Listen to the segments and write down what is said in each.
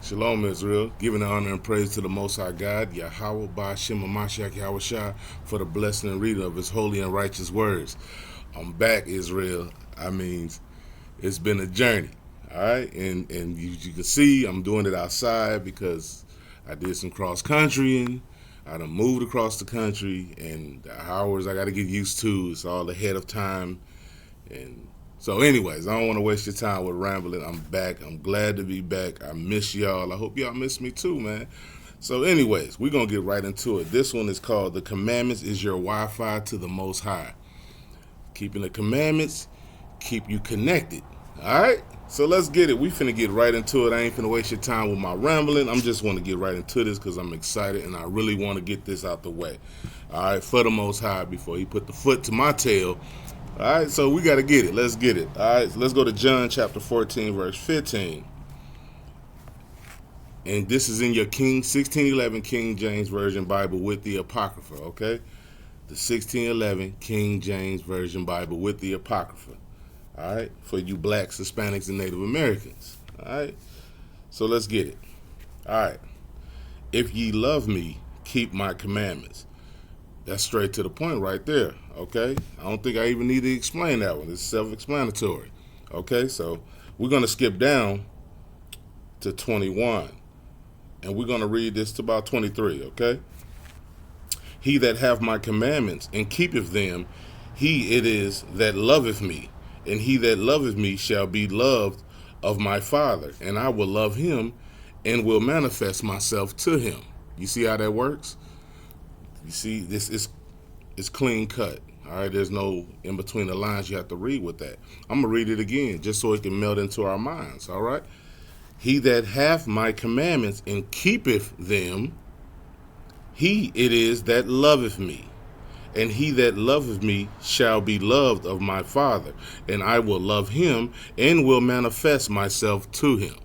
Shalom, Israel. Giving the honor and praise to the Most High God, Yahweh, Ba'ashem, Mashiach, Yahweh Shai, for the blessing and reading of His holy and righteous words. I'm back, Israel. It's been a journey, all right? And you can see I'm doing it outside because I did some cross country and I done moved across the country, and the hours I got to get used to. It's all ahead of time. And so anyways, I don't want to waste your time with rambling. I'm back. I'm glad to be back. I miss y'all. I hope y'all miss me too, man. So anyways, we're going to get right into it. This one is called The Commandments is Your Wi-Fi to the Most High. Keeping the commandments keep you connected. All right? So let's get it. We finna get right into it. I ain't finna waste your time with my rambling. I'm just want to get right into this because I'm excited and I really want to get this out the way. All right? For the Most High before He put the foot to my tail. All right, so we got to get it. Let's get it. All right, so let's go to John chapter 14, verse 15. And this is in your 1611 King James Version Bible with the Apocrypha, okay? The 1611 King James Version Bible with the Apocrypha, all right? For you blacks, Hispanics, and Native Americans, all right? So let's get it. All right. If ye love me, keep my commandments. That's straight to the point right there, okay? I don't think I even need to explain that one. It's self-explanatory, okay? So we're going to skip down to 21, and we're going to read this to about 23, okay? He that hath my commandments and keepeth them, he it is that loveth me, and he that loveth me shall be loved of my Father, and I will love him and will manifest myself to him. You see how that works? You see, this is clean cut. All right, there's no in between the lines you have to read with that. I'm gonna read it again just so it can melt into our minds. All right. He that hath my commandments and keepeth them, he it is that loveth me, and he that loveth me shall be loved of my Father, and I will love him and will manifest myself to him.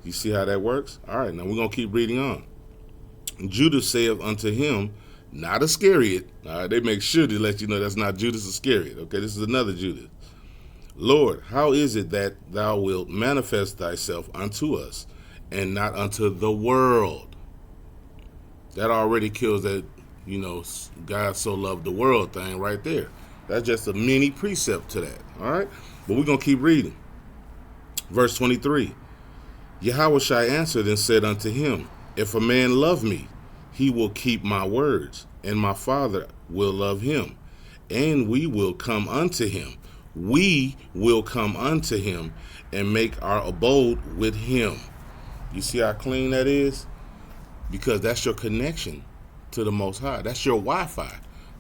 You see how that works? All right, now we're gonna keep reading on. Judas saith unto him, not Iscariot. All right, they make sure to let you know that's not Judas Iscariot. Okay, this is another Judas. Lord, how is it that thou wilt manifest thyself unto us and not unto the world? That already kills that, God so loved the world thing right there. That's just a mini precept to that. All right, but we're going to keep reading. Verse 23. Yahushua answered and said unto him, if a man love me, he will keep my words, and my Father will love him, and we will come unto him. We will come unto him and make our abode with him. You see how clean that is? Because that's your connection to the Most High. That's your Wi-Fi,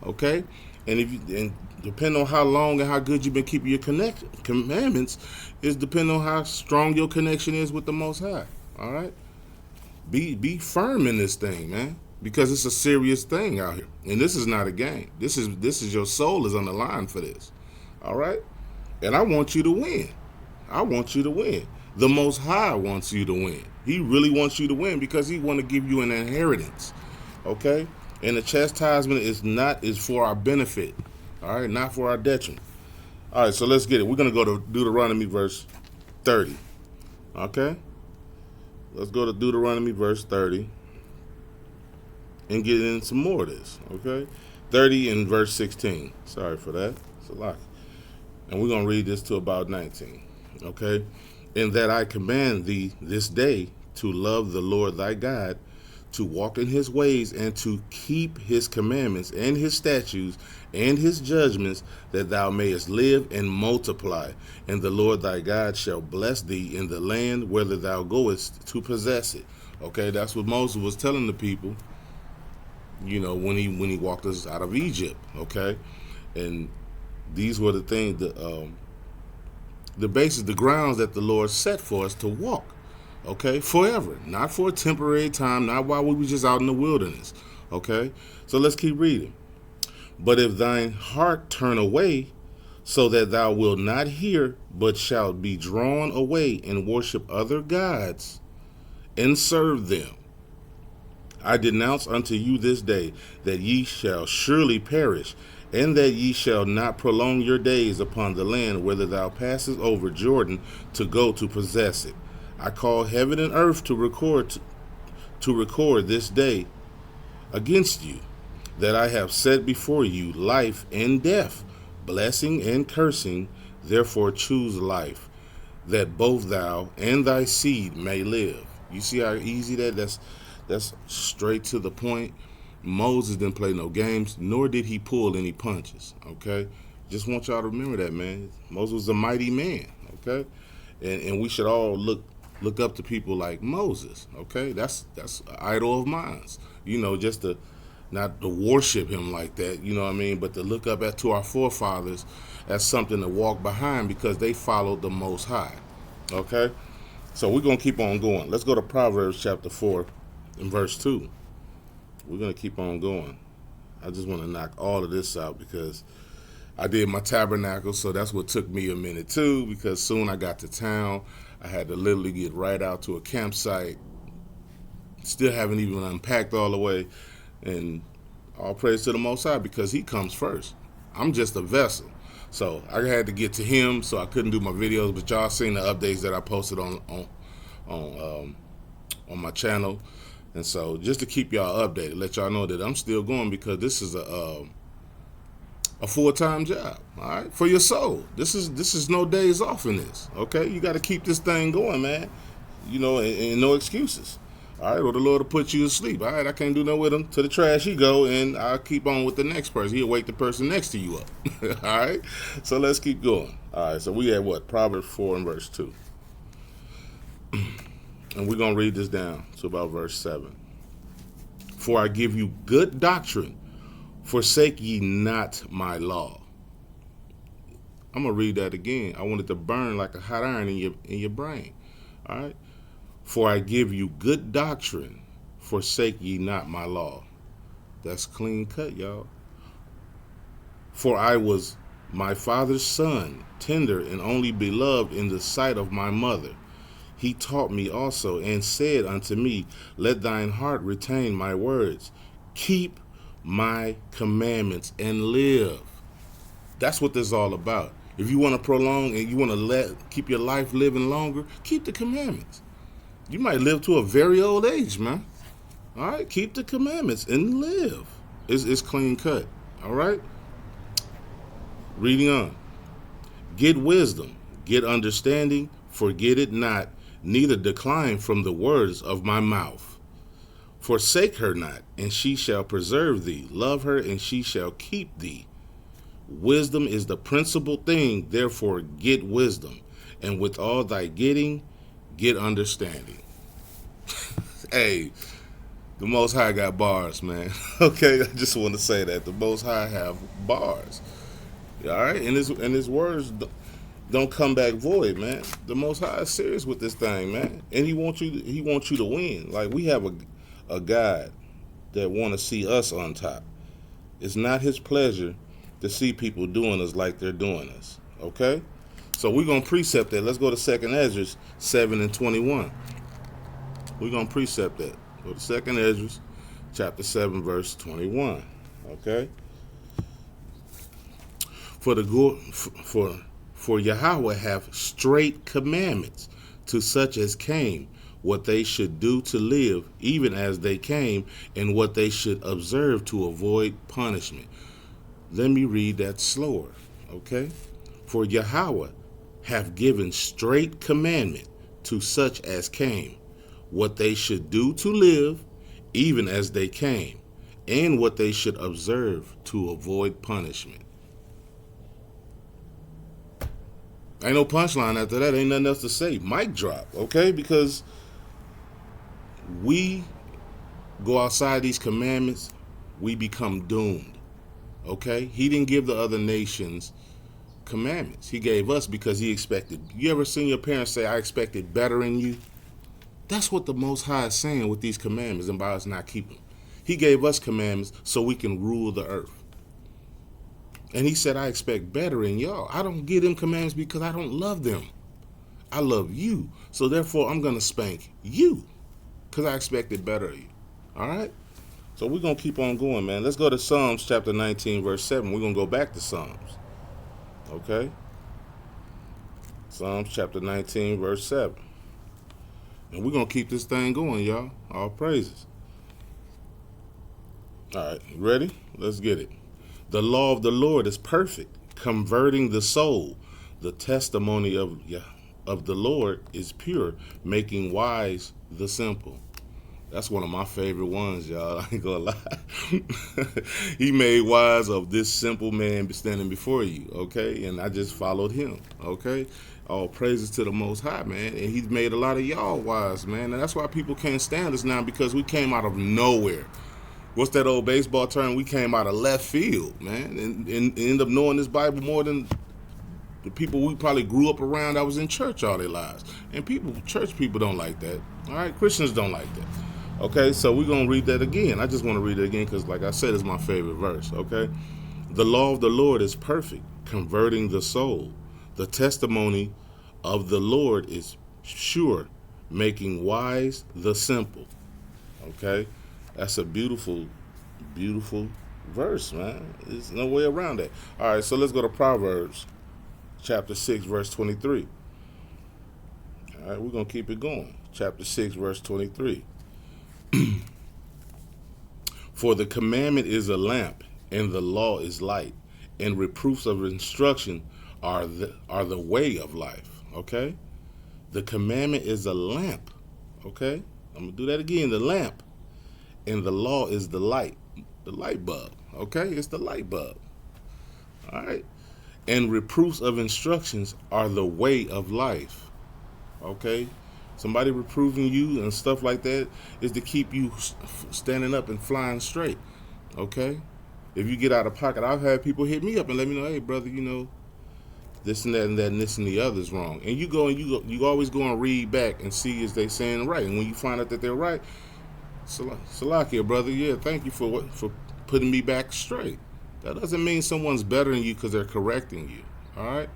okay? And depending on how long and how good you've been keeping your commandments, is depending on how strong your connection is with the Most High. All right? Be firm in this thing, man. Because it's a serious thing out here. And this is not a game. This is your soul is on the line for this. All right? And I want you to win. I want you to win. The Most High wants you to win. He really wants you to win because he want to give you an inheritance. Okay? And the chastisement is for our benefit. All right? Not for our detriment. All right, so let's get it. We're going to go to Deuteronomy verse 30. Okay? Let's go to Deuteronomy verse 30. And get in some more of this, okay? 30 and verse 16. Sorry for that. It's a lot. And we're going to read this to about 19, okay? In that I command thee this day to love the Lord thy God, to walk in his ways, and to keep his commandments and his statutes and his judgments, that thou mayest live and multiply. And the Lord thy God shall bless thee in the land whither thou goest to possess it. Okay, that's what Moses was telling the people, when he walked us out of Egypt, okay? And these were the things, the basis, the grounds that the Lord set for us to walk, okay? Forever, not for a temporary time, not while we were just out in the wilderness, okay? So let's keep reading. But if thine heart turn away, so that thou wilt not hear, but shalt be drawn away and worship other gods and serve them, I denounce unto you this day that ye shall surely perish, and that ye shall not prolong your days upon the land whither thou passest over Jordan to go to possess it. I call heaven and earth to record this day against you, that I have set before you life and death, blessing and cursing. Therefore choose life, that both thou and thy seed may live. You see how easy that's straight to the point. Moses didn't play no games, nor did he pull any punches. Okay, just want y'all to remember that, man. Moses was a mighty man. Okay, and we should all look up to people like Moses. Okay, that's an idol of mine. You know, just to not to worship him like that. You know what I mean? But to look up to our forefathers as something to walk behind because they followed the Most High. Okay, so we're gonna keep on going. Let's go to Proverbs chapter 4 and verse 2. We're going to keep on going. I just want to knock all of this out because I did my tabernacle, so that's what took me a minute too, because soon I got to town. I had to literally get right out to a campsite. Still haven't even unpacked all the way. And all praise to the Most High because he comes first. I'm just a vessel. So I had to get to him, so I couldn't do my videos, but y'all seen the updates that I posted on my channel. And so just to keep y'all updated, let y'all know that I'm still going because this is a full-time job, all right, for your soul. This is no days off in this, okay? You got to keep this thing going, man. You know, and no excuses. All right, or the Lord will put you to sleep. All right, I can't do no with him. To the trash he go, and I'll keep on with the next person. He'll wake the person next to you up. All right, so let's keep going. All right, so we had what? Proverbs 4 and verse 2. And we're going to read this down to about verse 7. For I give you good doctrine, forsake ye not my law. I'm going to read that again. I want it to burn like a hot iron in your brain. All right? For I give you good doctrine, forsake ye not my law. That's clean cut, y'all. For I was my father's son, tender and only beloved in the sight of my mother. He taught me also, and said unto me, let thine heart retain my words. Keep my commandments and live. That's what this is all about. If you want to prolong and you want to keep your life living longer, keep the commandments. You might live to a very old age, man. All right? Keep the commandments and live. It's clean cut. All right? Reading on. Get wisdom, get understanding, forget it not, neither decline from the words of my mouth. Forsake her not, and she shall preserve thee. Love her, and she shall keep thee. Wisdom is the principal thing, therefore get wisdom. And with all thy getting, get understanding. Hey, the Most High got bars, man. Okay, I just want to say that. The Most High have bars. All right? And his words don't come back void, man. The Most High is serious with this thing, man, and he wants you to win. Like, we have a God that want to see us on top. It's not his pleasure to see people doing us like they're doing us. Okay, so we're gonna precept that. Let's go to 2nd Ezra 7 and 21. We're gonna precept that. Go to 2nd Ezra chapter 7 verse 21. Okay, For Yahweh hath straight commandments to such as came, what they should do to live, even as they came, and what they should observe to avoid punishment. Let me read that slower, okay? For Yahweh hath given straight commandment to such as came, what they should do to live, even as they came, and what they should observe to avoid punishment. Ain't no punchline after that. Ain't nothing else to say. Mic drop, okay? Because we go outside these commandments, we become doomed, okay? He didn't give the other nations commandments. He gave us because he expected. You ever seen your parents say, I expected better in you? That's what the Most High is saying with these commandments and by us not keeping them. He gave us commandments so we can rule the earth. And he said, I expect better in y'all. I don't give them commandments because I don't love them. I love you. So therefore, I'm going to spank you because I expected better of you. All right? So we're going to keep on going, man. Let's go to Psalms chapter 19, verse 7. We're going to go back to Psalms. Okay? Psalms chapter 19, verse 7. And we're going to keep this thing going, y'all. All praises. All right, you ready? Let's get it. The law of the Lord is perfect, converting the soul. The testimony of the Lord is pure, making wise the simple. That's one of my favorite ones, y'all. I ain't gonna lie. He made wise of this simple man standing before you, okay? And I just followed him, okay? All praises to the Most High, man. And he's made a lot of y'all wise, man. And that's why people can't stand us now, because we came out of nowhere. What's that old baseball term? We came out of left field, man, and end up knowing this Bible more than the people we probably grew up around that was in church all their lives. And church people don't like that. All right, Christians don't like that. Okay, so we're going to read that again. I just want to read it again because, like I said, it's my favorite verse, okay? The law of the Lord is perfect, converting the soul. The testimony of the Lord is sure, making wise the simple, okay? That's a beautiful, beautiful verse, man. There's no way around that. All right, so let's go to Proverbs chapter 6, verse 23. All right, we're going to keep it going. Chapter 6, verse 23. For the commandment is a lamp, and the law is light, and reproofs of instruction are the way of life. Okay? The commandment is a lamp. Okay? I'm going to do that again. The lamp. And the law is the light bulb. Okay? It's the light bulb. All right? And reproofs of instructions are the way of life. Okay? Somebody reproving you and stuff like that is to keep you standing up and flying straight. Okay? If you get out of pocket, I've had people hit me up and let me know, hey, brother, this and that and that and this and the other is wrong. And you always go and read back and see is they saying right. And when you find out that they're right, Salakia, brother, yeah, thank you for putting me back straight. That doesn't mean someone's better than you because they're correcting you. All right?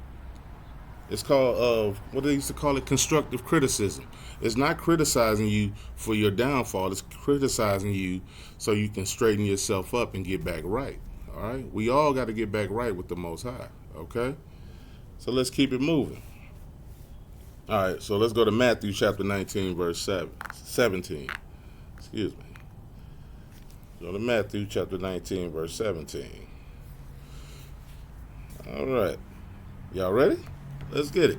It's called, what they used to call it, constructive criticism. It's not criticizing you for your downfall. It's criticizing you so you can straighten yourself up and get back right. All right? We all got to get back right with the Most High. Okay? So let's keep it moving. All right, so let's go to Matthew chapter 19, verse 17. Excuse me. Go to Matthew chapter 19, verse 17. All right. Y'all ready? Let's get it.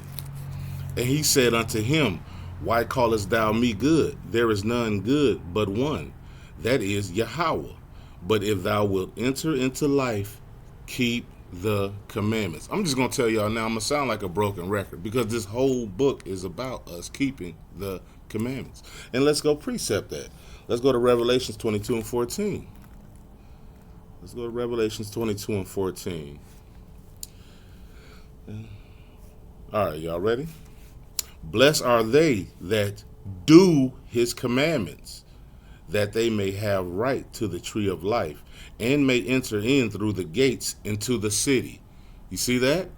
And he said unto him, why callest thou me good? There is none good but one, that is Yahweh. But if thou wilt enter into life, keep the commandments. I'm just going to tell y'all now, I'm going to sound like a broken record because this whole book is about us keeping the commandments. And let's go precept that. Let's go to Revelations 22 and 14. Let's go to Revelations 22 and 14. All right, y'all ready? Blessed are they that do his commandments, that they may have right to the tree of life and may enter in through the gates into the city. You see that?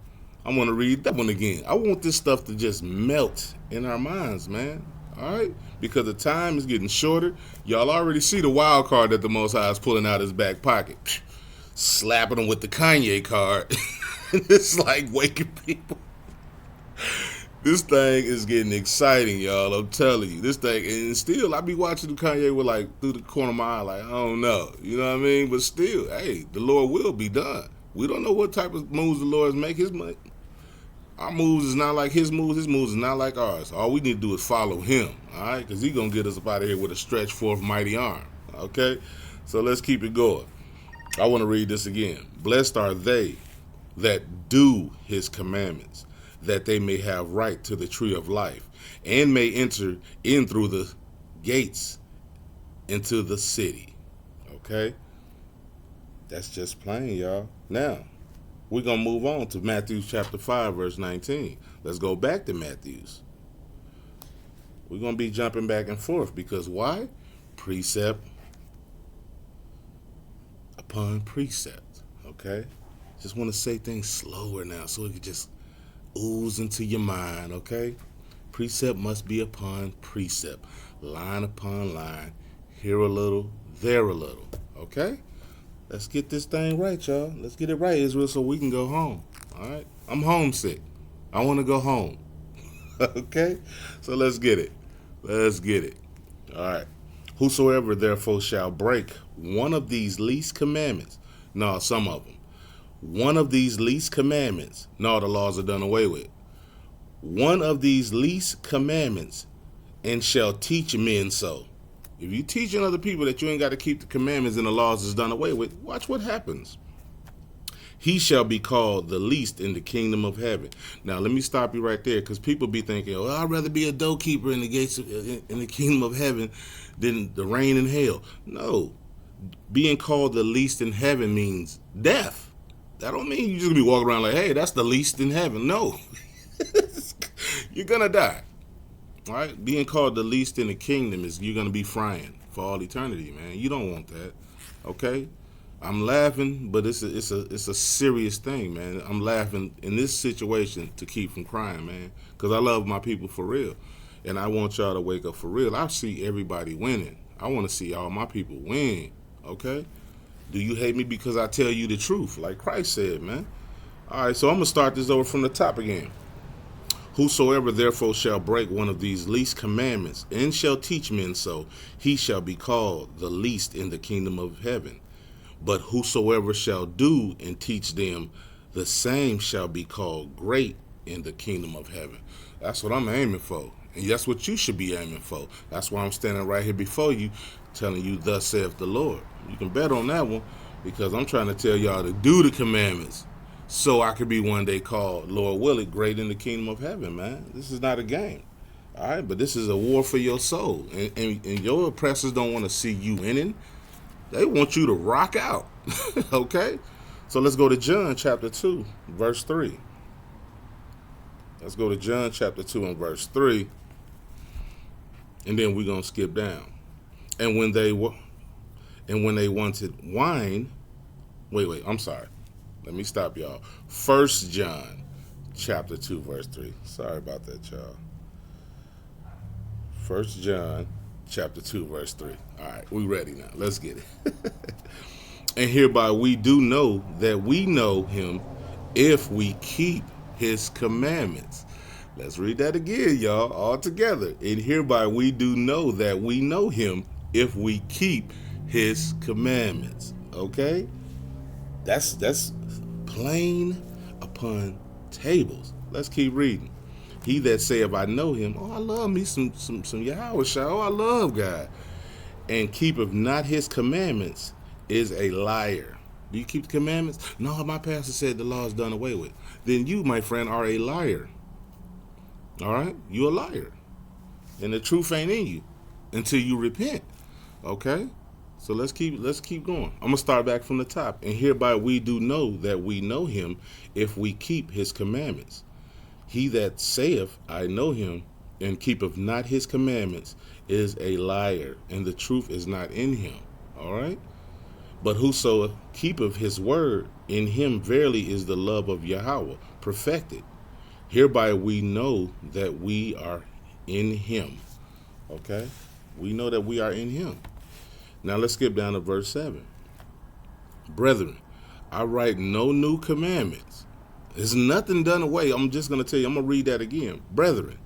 I want to read that one again. I want this stuff to just melt in our minds, man. All right? Because the time is getting shorter. Y'all already see the wild card that the Most High is pulling out his back pocket. Slapping them with the Kanye card. It's like waking people. This thing is getting exciting, y'all. I'm telling you. This thing, and still, I be watching the Kanye with like through the corner of my eye, like, I don't know. You know what I mean? But still, hey, the Lord will be done. We don't know what type of moves the Lord make. Our moves is not like his moves. His moves is not like ours. All we need to do is follow him, all right? Because he's going to get us up out of here with a stretched forth mighty arm, okay? So let's keep it going. I want to read this again. Blessed are they that do his commandments, that they may have right to the tree of life, and may enter in through the gates into the city. Okay? That's just plain, y'all. Now, we're going to move on to Matthew chapter 5, verse 19. Let's go back to Matthew's. We're going to be jumping back and forth because why? Precept upon precept. Okay? Just want to say things slower now so it can just ooze into your mind, okay? Precept must be upon precept, line upon line, here a little, there a little, okay? Let's get this thing right, y'all. Let's get it right, Israel, so we can go home, all right? I'm homesick. I want to go home, okay? So let's get it. Let's get it. All right. Whosoever therefore shall break one of these least commandments, no, some of them, one of these least commandments, no, the laws are done away with. One of these least commandments, and shall teach men so. If you teaching other people that you ain't got to keep the commandments and the laws is done away with, watch what happens. He shall be called the least in the kingdom of heaven. Now, let me stop you right there, because people be thinking, "Oh, I'd rather be a doorkeeper in the gates in the kingdom of heaven than the reign in hell." No, being called the least in heaven means death. That don't mean you just be walking around like, "Hey, that's the least in heaven." No, you're gonna die. All right, being called the least in the kingdom is you're gonna be frying for all eternity, man. You don't want that. Okay. I'm laughing, but it's a serious thing, man. I'm laughing in this situation to keep from crying, man, because I love my people for real, and I want y'all to wake up for real. I see everybody winning. I want to see all my people win. Okay? Do you hate me because I tell you the truth, like Christ said, man? All right, so I'm gonna start this over from the top again. Whosoever therefore shall break one of these least commandments and shall teach men so, he shall be called the least in the kingdom of heaven. But whosoever shall do and teach them, the same shall be called great in the kingdom of heaven. That's what I'm aiming for. And that's what you should be aiming for. That's why I'm standing right here before you, telling you, thus saith the Lord. You can bet on that one, because I'm trying to tell y'all to do the commandments so I could be one day called, Lord willing, great in the kingdom of heaven, man. This is not a game. All right, but this is a war for your soul. And your oppressors don't want to see you winning. They want you to rock out. Okay? So let's go to John chapter 2, verse 3. Let's go to John chapter 2 and verse 3. And then we're going to skip down. And when they wanted wine, wait, I'm sorry. Let me stop y'all. 1 John chapter 2, verse 3. Sorry about that, y'all. 1 John chapter 2, verse 3. All right, we ready now. Let's get it. And hereby we do know that we know him if we keep his commandments. Let's read that again, y'all, all together. And hereby we do know that we know him if we keep his commandments. Okay? That's plain upon tables. Let's keep reading. He that saith, I know him. Oh, I love me some Yahweh Shai. Oh, I love God. And keepeth not his commandments is a liar. Do you keep the commandments? No, my pastor said the law is done away with. Then you, my friend, are a liar. All right? You're a liar. And the truth ain't in you until you repent. Okay? So let's keep going. I'm going to start back from the top. And hereby we do know that we know him if we keep his commandments. He that saith, I know him, and keepeth not his commandments, is a liar, and the truth is not in him. All right? But whoso keepeth his word, in him verily is the love of Yahweh perfected. Hereby we know that we are in him. Okay? We know that we are in him. Now let's skip down to verse 7. Brethren, I write no new commandments. There's nothing done away. I'm just going to tell you, I'm going to read that again. Brethren,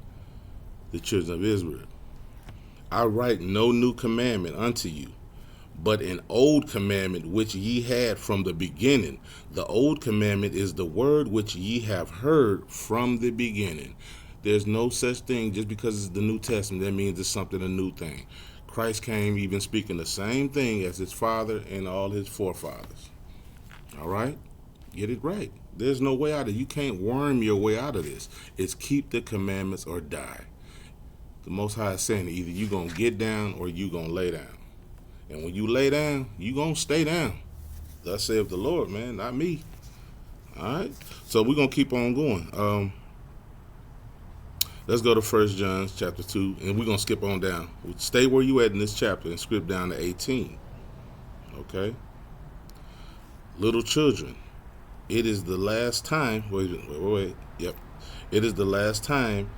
the children of Israel, I write no new commandment unto you, but an old commandment which ye had from the beginning. The old commandment is the word which ye have heard from the beginning. There's no such thing just because it's the New Testament, that means it's something a new thing. Christ came even speaking the same thing as his father and all his forefathers. All right? Get it right. There's no way out of it. You can't worm your way out of this. It's keep the commandments or die. The Most High is saying either you're going to get down or you're going to lay down. And when you lay down, you're going to stay down. Thus saith the Lord, man, not me. All right? So we're going to keep on going. Let's go to 1 John chapter 2, and we're going to skip on down. Stay where you at in this chapter and skip down to 18. Okay? Little children, it is the last time. Wait. Yep. It is the last time,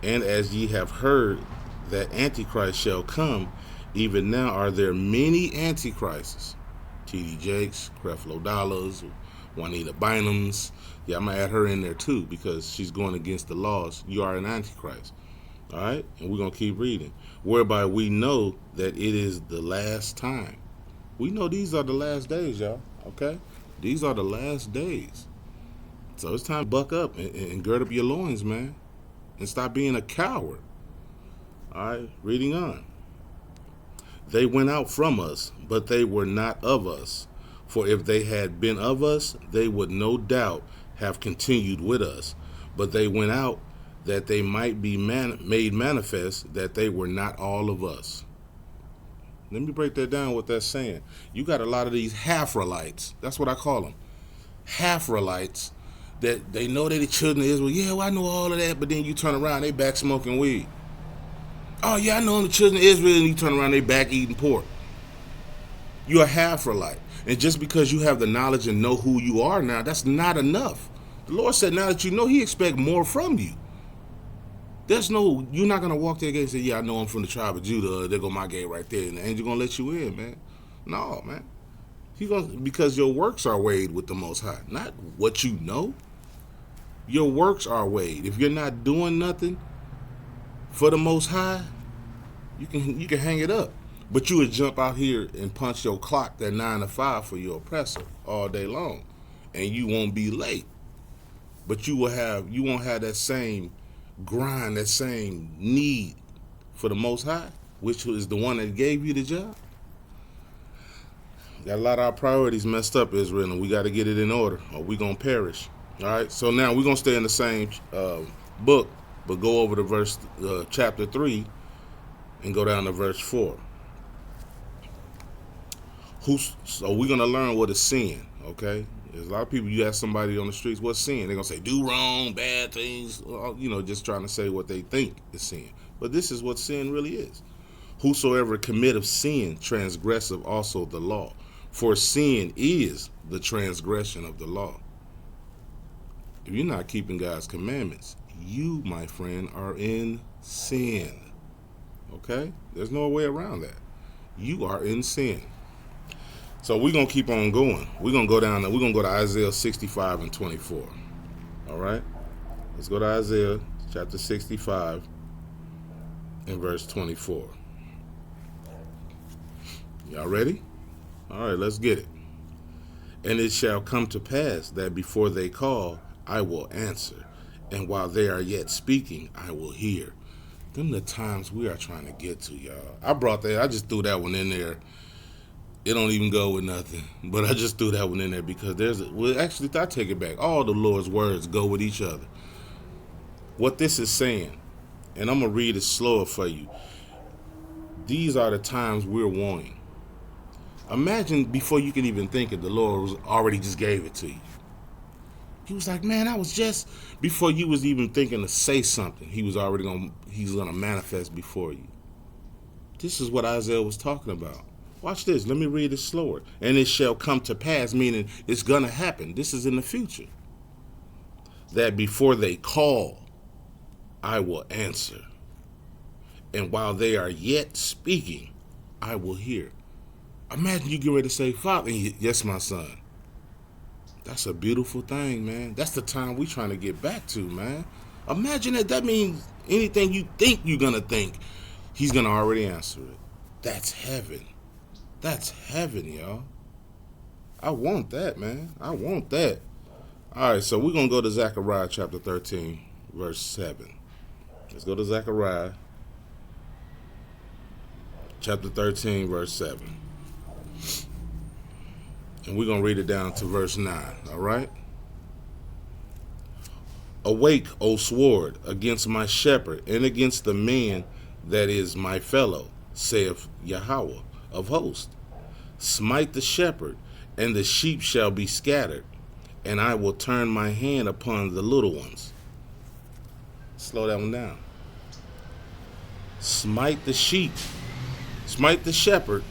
and as ye have heard that Antichrist shall come, even now are there many Antichrists. T.D. Jakes, Creflo Dollars, Juanita Bynum's. Yeah, I'm going to add her in there too because she's going against the laws. You are an Antichrist. All right, and we're gonna keep reading. Whereby we know that it is the last time. We know these are the last days, y'all. Okay, these are the last days. So it's time to buck up and gird up your loins, man, and stop being a coward. All right, reading on. They went out from us, but they were not of us. For if they had been of us, they would no doubt have continued with us. But they went out that they might be made manifest that they were not all of us. Let me break that down what that's saying. You got a lot of these half-relites. That's what I call them. Half-relites that they know they're the children of Israel. Yeah, well, I know all of that, but then you turn around, they back smoking weed. Oh, yeah, I know I'm the children of Israel, and you turn around, they back eating pork. You're a half-relite. And just because you have the knowledge and know who you are now, that's not enough. The Lord said now that you know, He expects more from you. You're not going to walk that gate and say, yeah, I know I'm from the tribe of Judah. There go my gate right there. And the angel going to let you in, man. No, man. Because your works are weighed with the Most High. Not what you know. Your works are weighed. If you're not doing nothing for the Most High, you can hang it up. But you would jump out here and punch your clock that 9 to 5 for your oppressor all day long. And you won't be late. But you won't have that same grind, that same need for the Most High, which is the one that gave you the job. Got a lot of our priorities messed up, Israel, and we got to get it in order or we're going to perish. All right, so now we're going to stay in the same book, but go over to chapter 3 and go down to verse 4. So we're going to learn what is sin, okay? There's a lot of people, you ask somebody on the streets, what's sin? They're going to say, do wrong, bad things, just trying to say what they think is sin. But this is what sin really is. Whosoever committeth sin transgresseth also the law. For sin is the transgression of the law. If you're not keeping God's commandments, you, my friend, are in sin. Okay? There's no way around that. You are in sin. So we're going to keep on going. We're going to go to Isaiah 65 and 24. All right? Let's go to Isaiah chapter 65 and verse 24. Y'all ready? All right, let's get it. And it shall come to pass that before they call, I will answer. And while they are yet speaking, I will hear. Them the times we are trying to get to, y'all. I just threw that one in there. It don't even go with nothing. But I just threw that one in there because I take it back. All the Lord's words go with each other. What this is saying, and I'm going to read it slower for you. These are the times we're wanting. Imagine before you could even think it, the Lord already just gave it to you. He was like, man, before you was even thinking to say something, he's going to manifest before you. This is what Isaiah was talking about. Watch this. Let me read it slower. And it shall come to pass, meaning it's going to happen. This is in the future. That before they call, I will answer. And while they are yet speaking, I will hear. Imagine you get ready to say, Father, yes, my son. That's a beautiful thing, man. That's the time we're trying to get back to, man. Imagine that. That means anything you think you're going to think, he's going to already answer it. That's heaven. That's heaven, y'all. I want that, man. I want that. All right, so we're going to go to Zechariah chapter 13, verse 7. Let's go to Zechariah chapter 13, verse 7. And we're going to read it down to verse 9, all right? Awake, O sword, against my shepherd, and against the man that is my fellow, saith Yahweh of hosts. Smite the shepherd, and the sheep shall be scattered, and I will turn my hand upon the little ones. Slow that one down. Smite the shepherd,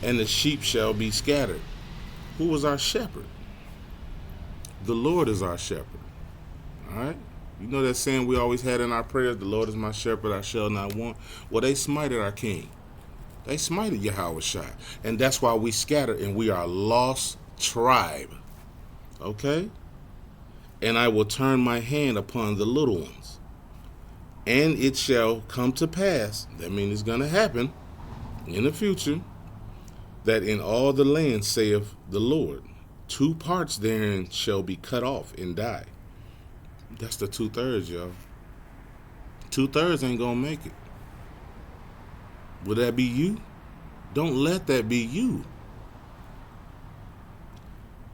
and the sheep shall be scattered. Who was our shepherd? The Lord is our shepherd. All right? You know that saying we always had in our prayers, the Lord is my shepherd, I shall not want. Well, they smited our king. They smited Yahweh Shai. And that's why we scattered and we are a lost tribe. Okay? And I will turn my hand upon the little ones. And it shall come to pass, that means it's going to happen in the future, that in all the land, saith the Lord, 2 parts therein shall be cut off and die. That's the 2/3, y'all. 2/3 ain't going to make it. Will that be you? Don't let that be you.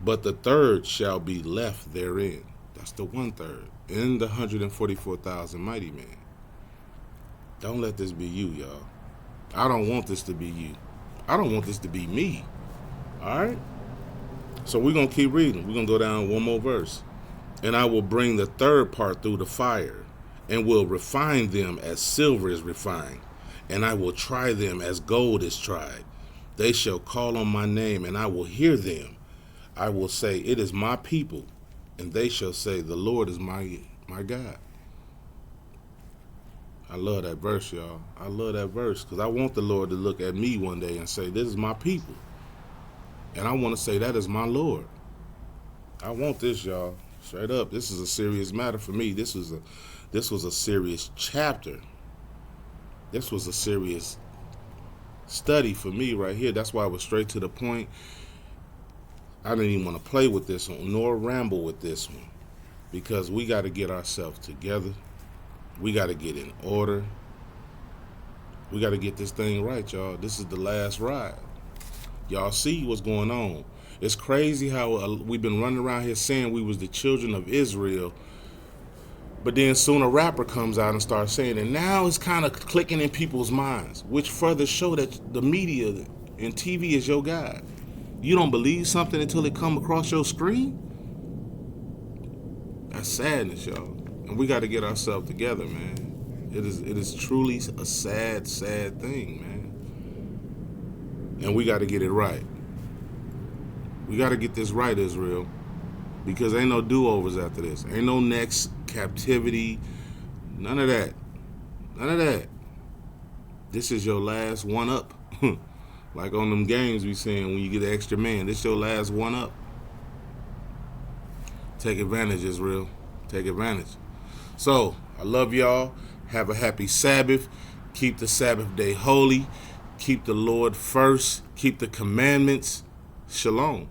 But the third shall be left therein. That's the 1/3. In the 144,000 mighty men. Don't let this be you, y'all. I don't want this to be you. I don't want this to be me. Alright? So we're going to keep reading. We're going to go down one more verse. And I will bring the third part through the fire, and will refine them as silver is refined, and I will try them as gold is tried. They shall call on my name, and I will hear them. I will say, it is my people, and they shall say, the Lord is my God. I love that verse, y'all. I love that verse because I want the Lord to look at me one day and say, this is my people. And I want to say, that is my Lord. I want this, y'all. Straight up. This is a serious matter for me. This was a serious chapter. This was a serious study for me right here. That's why I was straight to the point. I didn't even want to play with this one nor ramble with this one, because we got to get ourselves together. We got to get in order. We got to get this thing right, y'all. This is the last ride. Y'all see what's going on. It's crazy how we've been running around here saying we was the children of Israel, but then soon a rapper comes out and starts saying it. Now it's kind of clicking in people's minds, which further show that the media and TV is your God. You don't believe something until it come across your screen? That's sadness, y'all. And we got to get ourselves together, man. It is truly a sad, sad thing, man. And we got to get it right. We got to get this right, Israel, because ain't no do-overs after this. Ain't no next captivity. None of that. None of that. This is your last one up. Like on them games we saying when you get an extra man. This your last one up. Take advantage, Israel. Take advantage. So, I love y'all. Have a happy Sabbath. Keep the Sabbath day holy. Keep the Lord first. Keep the commandments. Shalom.